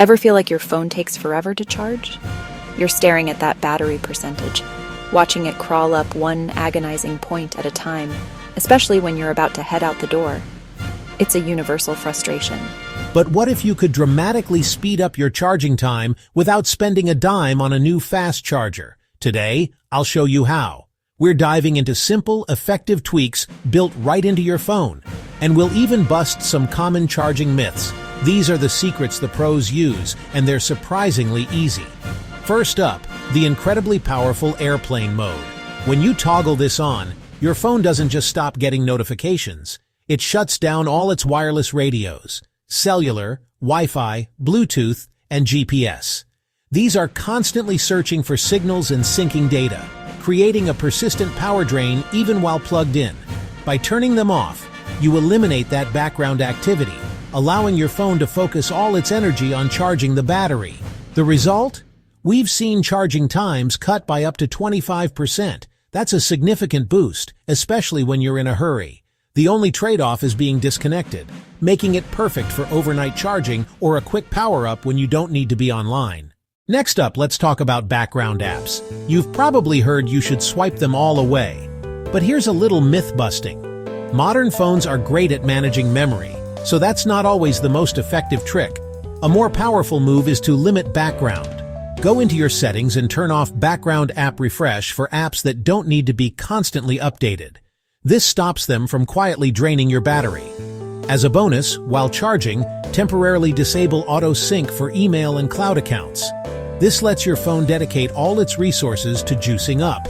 Ever feel like your phone takes forever to charge? You're staring at that battery percentage, watching it crawl up one agonizing point at a time, especially when you're about to head out the door. It's a universal frustration. But what if you could dramatically speed up your charging time without spending a dime on a new fast charger? Today, I'll show you how. We're diving into simple, effective tweaks built right into your phone. And we'll even bust some common charging myths. These are the secrets the pros use, and they're surprisingly easy. First up, the incredibly powerful airplane mode. When you toggle this on, your phone doesn't just stop getting notifications. It shuts down all its wireless radios, cellular, Wi-Fi, Bluetooth, and GPS. These are constantly searching for signals and syncing data, creating a persistent power drain even while plugged in. By turning them off, you eliminate that background activity, allowing your phone to focus all its energy on charging the battery. The result? We've seen charging times cut by up to 25%. That's a significant boost, especially when you're in a hurry. The only trade-off is being disconnected, making it perfect for overnight charging or a quick power-up when you don't need to be online. Next up, let's talk about background apps. You've probably heard you should swipe them all away. But here's a little myth-busting. Modern phones are great at managing memory, so that's not always the most effective trick. A more powerful move is to limit background. Go into your settings and turn off background app refresh for apps that don't need to be constantly updated. This stops them from quietly draining your battery. As a bonus, while charging, temporarily disable auto sync for email and cloud accounts. This lets your phone dedicate all its resources to juicing up.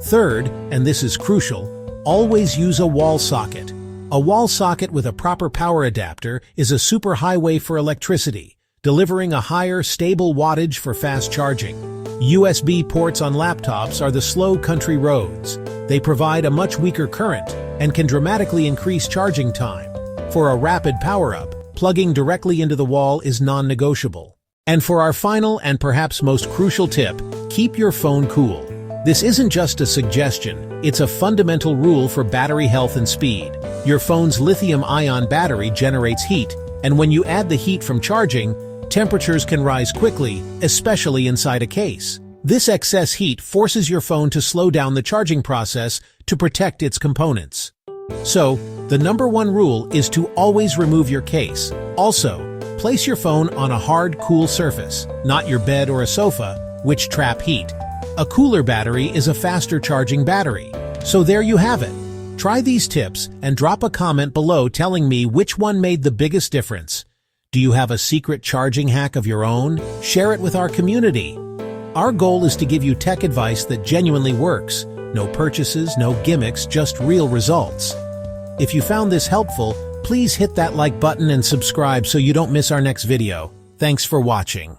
Third, and this is crucial, always use a wall socket. A wall socket with a proper power adapter is a superhighway for electricity, delivering a higher, stable wattage for fast charging. USB ports on laptops are the slow country roads. They provide a much weaker current and can dramatically increase charging time. For a rapid power-up, plugging directly into the wall is non-negotiable. And for our final and perhaps most crucial tip, keep your phone cool. This isn't just a suggestion, it's a fundamental rule for battery health and speed. Your phone's lithium-ion battery generates heat, and when you add the heat from charging, temperatures can rise quickly, especially inside a case. This excess heat forces your phone to slow down the charging process to protect its components. So, the number one rule is to always remove your case. Also, place your phone on a hard, cool surface, not your bed or a sofa, which trap heat. A cooler battery is a faster charging battery. So there you have it. Try these tips and drop a comment below telling me which one made the biggest difference. Do you have a secret charging hack of your own? Share it with our community. Our goal is to give you tech advice that genuinely works. No purchases, no gimmicks, just real results. If you found this helpful, please hit that like button and subscribe so you don't miss our next video. Thanks for watching.